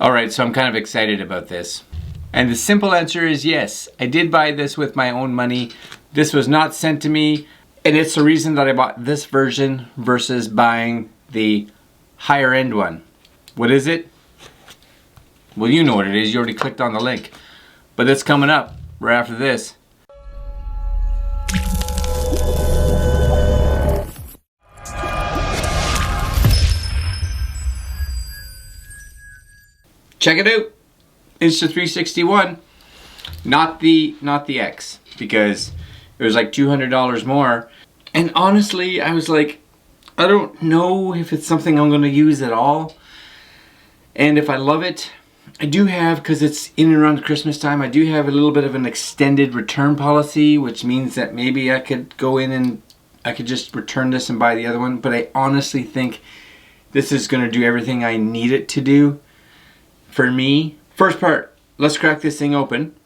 Alright, so I'm kind of excited about this. And the simple answer is yes. I did buy this with my own money. This was not sent to me. And it's the reason that I bought this version versus buying the higher end one. What is it? Well, you know what it is. You already clicked on the link. But it's coming up right after this. Check it out. Insta360 One. Not the X, because it was like $200 more. And honestly, I was like, I don't know if it's something I'm going to use at all. And if I love it, I do have, because it's in and around Christmas time, I do have a little bit of an extended return policy, which means that maybe I could go in and I could just return this and buy the other one. But I honestly think this is going to do everything I need it to do for me. First part, let's crack this thing open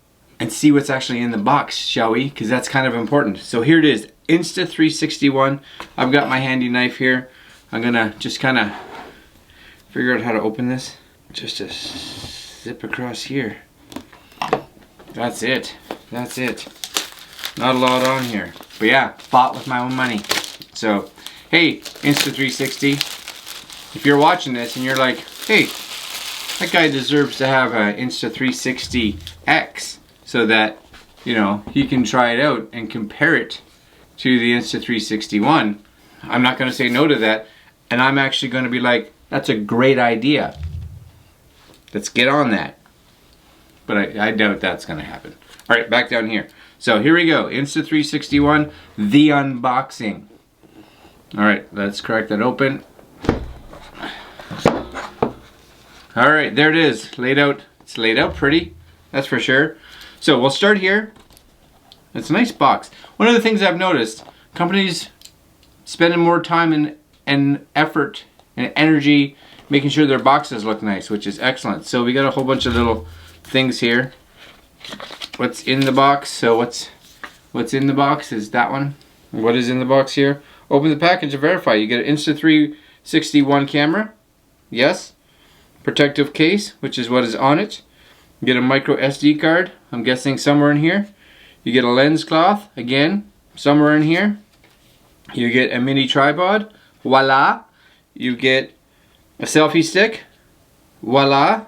and see what's actually in the box, shall we? Because that's kind of important. So here it is, Insta360 One. I've got my handy knife here. I'm gonna just kind of figure out how to open this. Just to zip across here. That's it. That's it. Not a lot on here. But yeah, bought with my own money. So, hey, Insta360, if you're watching this and you're like, hey, that guy deserves to have an Insta360 X so that, you know, he can try it out and compare it to the Insta360 One. I'm not going to say no to that, and I'm actually going to be like, that's a great idea. Let's get on that. But I doubt that's going to happen. All right, back down here. So here we go, Insta360 One, the unboxing. All right, let's crack that open. All right, there it is, laid out. It's laid out pretty, that's for sure. So we'll start here. It's a nice box. One of the things I've noticed, companies spending more time and effort and energy making sure their boxes look nice, which is excellent. So we got a whole bunch of little things here. What's in the box? So what's in the box is that one. What is in the box here? Open the package to verify. You get an Insta360 One camera. Yes. Protective case, which is what is on it. You get a micro SD card, I'm guessing somewhere in here. You get a lens cloth, again, somewhere in here. You get a mini tripod, voila. You get a selfie stick, voila.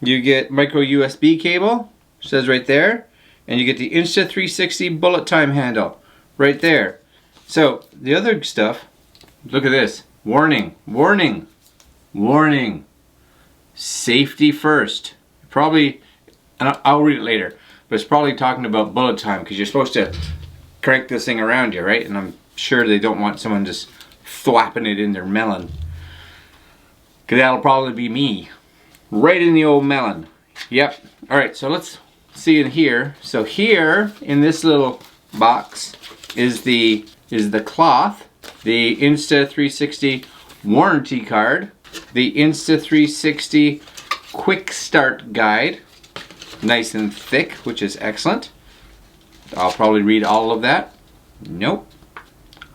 You get micro USB cable, says right there. And you get the Insta360 bullet time handle, right there. So, the other stuff, look at this. Warning, warning, warning. Safety first. Probably, and I'll read it later, but it's probably talking about bullet time because you're supposed to crank this thing around you, right? And I'm sure they don't want someone just thwapping it in their melon. Because that'll probably be me. Right in the old melon. Yep. Alright, so let's see in here. So here, in this little box, is the cloth, the Insta360 warranty card, the Insta360 quick start guide, nice and thick, which is excellent. I'll probably read all of that. Nope.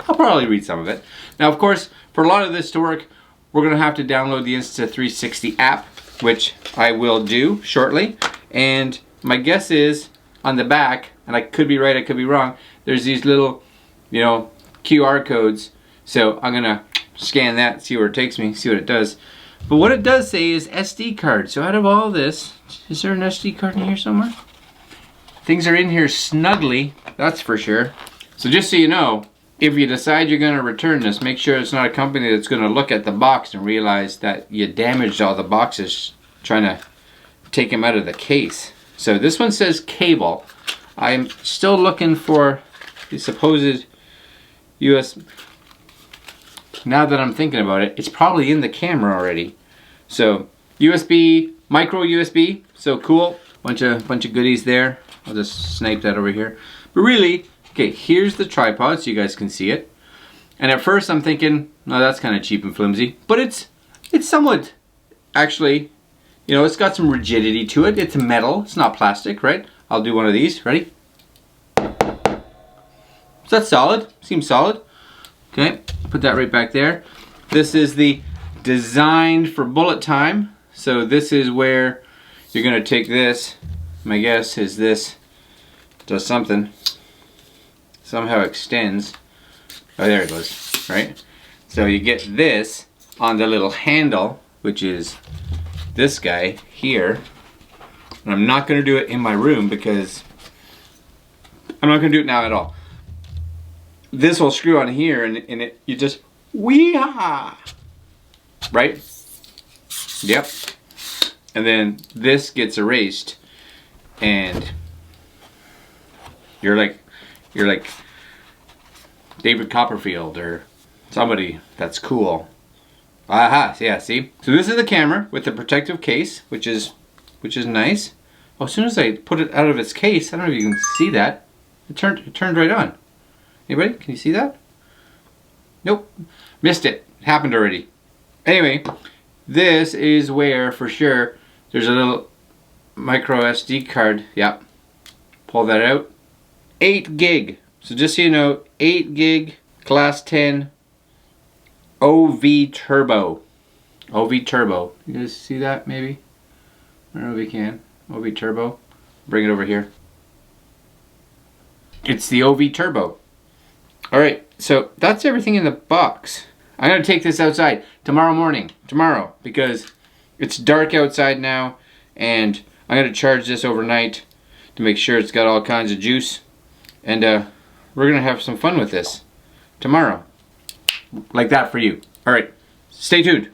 I'll probably read some of it. Now, of course, for a lot of this to work, we're going to have to download the Insta360 app, which I will do shortly. And my guess is on the back, and I could be right, I could be wrong, there's these little, you know, QR codes. So I'm going to scan that, see where it takes me, see what it does. But what it does say is SD card. So out of all this, is there an SD card in here somewhere? Things are in here snugly, that's for sure. So just so you know, if you decide you're going to return this, make sure it's not a company that's going to look at the box and realize that you damaged all the boxes trying to take them out of the case. So this one says cable. I'm still looking for the supposed US. Now that I'm thinking about it, it's probably in the camera already. So USB, micro USB, so cool. Bunch of goodies there. I'll just snipe that over here. But really, okay, here's the tripod so you guys can see it. And at first I'm thinking, no, that's kind of cheap and flimsy. But it's somewhat, actually, you know, it's got some rigidity to it. It's metal, it's not plastic, right? I'll do one of these, ready? So that's solid, seems solid. Okay, put that right back there. This is the designed for bullet time. So this is where you're gonna take this. My guess is this does something. Somehow extends. Oh, there it goes, right? So you get this on the little handle, which is this guy here. And I'm not gonna do it in my room because I'm not gonna do it now at all. This will screw on here and you just wee-ha! Right? Yep. And then this gets erased and you're like David Copperfield or somebody that's cool. Aha, yeah, see? So this is the camera with the protective case, which is nice. Oh, as soon as I put it out of its case, I don't know if you can see that. It turned right on. Anybody? Can you see that? Nope. Missed it. It happened already. Anyway, this is where, for sure, there's a little micro SD card. Yep. Pull that out. 8 gig. So just so you know, 8 gig, class 10, OV Turbo. OV Turbo. You guys see that maybe? I don't know if you can. OV Turbo. Bring it over here. It's the OV Turbo. Alright, so that's everything in the box. I'm going to take this outside tomorrow morning. Tomorrow. Because it's dark outside now. And I'm going to charge this overnight to make sure it's got all kinds of juice. And we're going to have some fun with this tomorrow. Like that for you. Alright, stay tuned.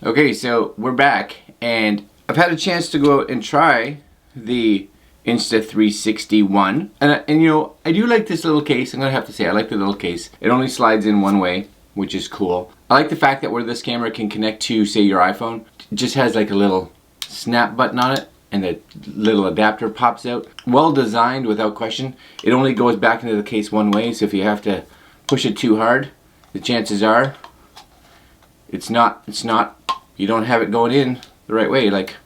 Okay, so we're back. And I've had a chance to go out and try the Insta360 One. And you know, I do like this little case. I'm going to have to say I like the little case. It only slides in one way, which is cool. I like the fact that where this camera can connect to, say, your iPhone, it just has like a little snap button on it. And the little adapter pops out. Well designed without question. It only goes back into the case one way, so if you have to push it too hard, the chances are it's not, you don't have it going in the right way, like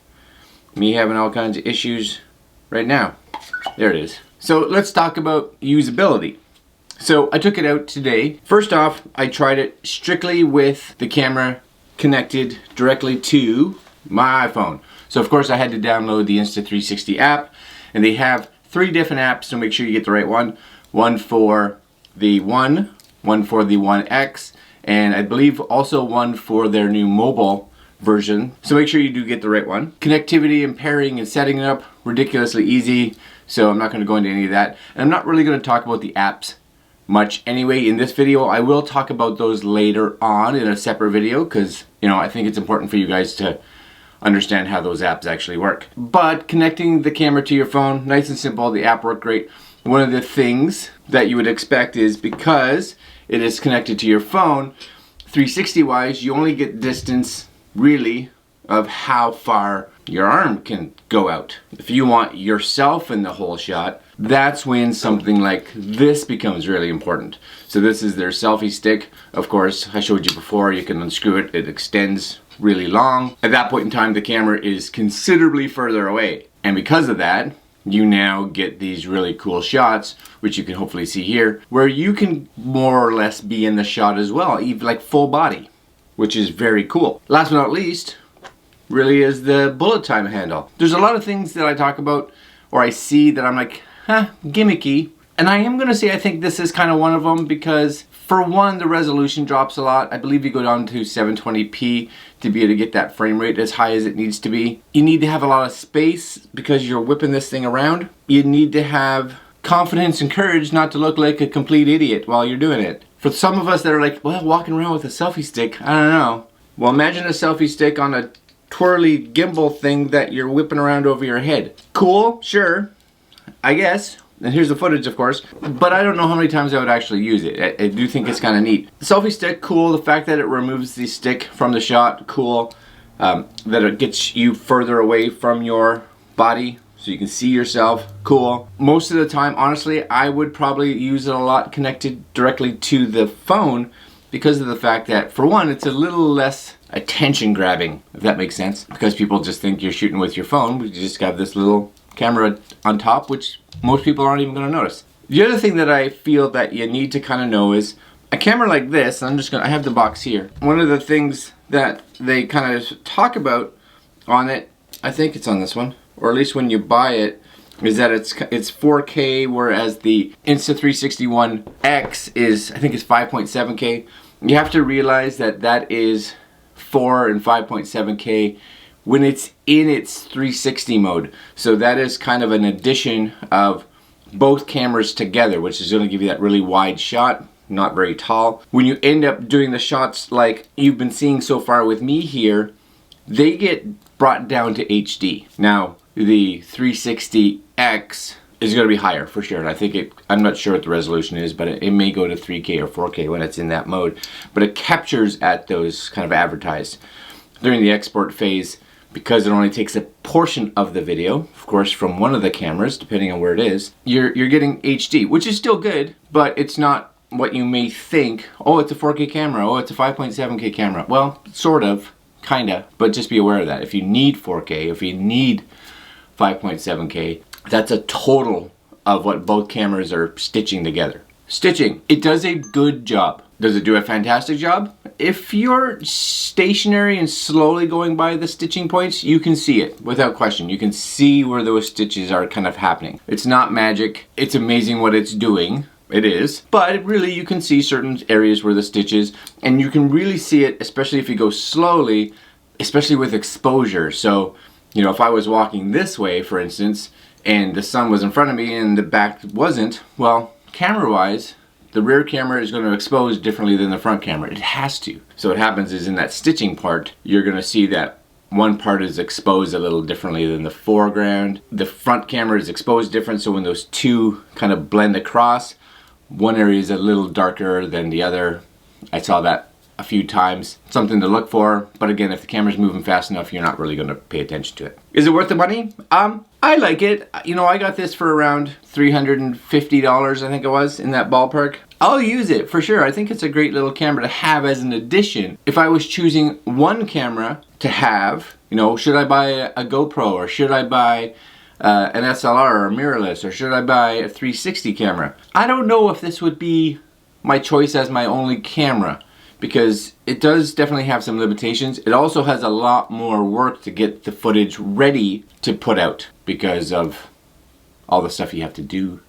me having all kinds of issues right now. There it is. So let's talk about usability. So I took it out today. First off, I tried it strictly with the camera connected directly to my iPhone. So of course I had to download the Insta360 app, and they have 3 different apps, so make sure you get the right one. One for the One, one for the One X, and I believe also one for their new mobile version. So make sure you do get the right one. Connectivity and pairing and setting it up, ridiculously easy, so I'm not going to go into any of that. And I'm not really going to talk about the apps much anyway in this video. I will talk about those later on in a separate video because, you know, I think it's important for you guys to understand how those apps actually work. But connecting the camera to your phone, nice and simple. The app worked great. One of the things that you would expect is because it is connected to your phone, 360 wise, you only get distance really of how far your arm can go out. If you want yourself in the whole shot, that's when something like this becomes really important. So this is their selfie stick. Of course, I showed you before, you can unscrew it, it extends really long. At that point in time, the camera is considerably further away. And because of that, you now get these really cool shots, which you can hopefully see here, where you can more or less be in the shot as well, even like full body, which is very cool. Last but not least, really is the bullet time handle. There's a lot of things that I talk about or I see that I'm like, gimmicky. And I am gonna say I think this is kind of one of them because for one, the resolution drops a lot. I believe you go down to 720p to be able to get that frame rate as high as it needs to be. You need to have a lot of space because you're whipping this thing around. You need to have confidence and courage not to look like a complete idiot while you're doing it. For some of us that are like, well, walking around with a selfie stick, I don't know. Well, imagine a selfie stick on a twirly gimbal thing that you're whipping around over your head. Cool, sure, I guess. And here's the footage, of course, but I don't know how many times I would actually use it. I do think it's kind of neat. The selfie stick, cool. The fact that it removes the stick from the shot, cool. That it gets you further away from your body so you can see yourself, cool. Most of the time, honestly, I would probably use it a lot connected directly to the phone because of the fact that, for one, it's a little less attention grabbing, if that makes sense. Because people just think you're shooting with your phone, but you just have this little camera on top, which most people aren't even going to notice. The other thing that I feel that you need to kind of know is a camera like this, I have the box here. One of the things that they kind of talk about on it, I think it's on this one, or at least when you buy it, is that it's 4K, whereas the Insta360 One X is, I think it's 5.7K. You have to realize that that is 4 and 5.7K when it's in its 360 mode. So that is kind of an addition of both cameras together, which is going to give you that really wide shot, not very tall. When you end up doing the shots like you've been seeing so far with me here, they get brought down to HD. Now, the 360X is going to be higher for sure, and I think I'm not sure what the resolution is, but it may go to 3K or 4K when it's in that mode. But it captures at those kind of advertised. During the export phase, because it only takes a portion of the video, of course from one of the cameras, depending on where it is, you're getting HD, which is still good, but it's not what you may think. Oh, it's a 4K camera, oh, it's a 5.7K camera. Well, sort of, kinda, but just be aware of that. If you need 4K, if you need 5.7K, that's a total of what both cameras are stitching together. Stitching, it does a good job. Does it do a fantastic job? If you're stationary and slowly going by the stitching points, you can see it without question. You can see where those stitches are kind of happening. It's not magic. It's amazing what it's doing. It is. But really you can see certain areas where the stitches, and you can really see it, especially if you go slowly, especially with exposure. So, you know, if I was walking this way, for instance, and the sun was in front of me and the back wasn't, well, camera-wise, the rear camera is going to expose differently than the front camera. It has to. So what happens is in that stitching part, you're going to see that one part is exposed a little differently than the foreground. The front camera is exposed different, so when those two kind of blend across, one area is a little darker than the other. I saw that a few times. Something to look for, but again, if the camera's moving fast enough, you're not really going to pay attention to it. Is it worth the money? I like it. You know, I got this for around $350, I think it was, in that ballpark. I'll use it for sure. I think it's a great little camera to have as an addition. If I was choosing one camera to have, you know, should I buy a GoPro, or should I buy an SLR or a mirrorless, or should I buy a 360 camera? I don't know if this would be my choice as my only camera, because it does definitely have some limitations. It also has a lot more work to get the footage ready to put out because of all the stuff you have to do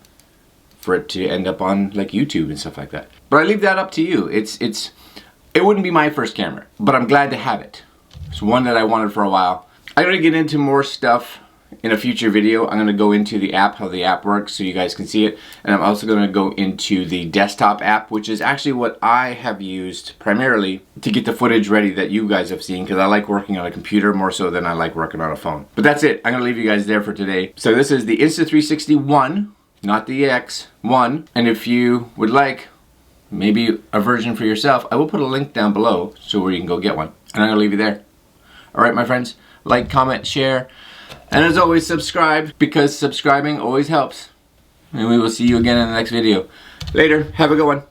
for it to end up on like YouTube and stuff like that. But I leave that up to you. It wouldn't be my first camera, but I'm glad to have it. It's one that I wanted for a while. I'm gonna get into more stuff in a future video. I'm gonna go into the app, how the app works, so you guys can see it. And I'm also gonna go into the desktop app, which is actually what I have used primarily to get the footage ready that you guys have seen, because I like working on a computer more so than I like working on a phone. But that's it. I'm gonna leave you guys there for today. So this is the Insta360 One, not the X1. And if you would like maybe a version for yourself, I will put a link down below so where you can go get one. And I'm gonna leave you there. All right, my friends, like, comment, share. And as always, subscribe, because subscribing always helps. And we will see you again in the next video. Later. Have a good one.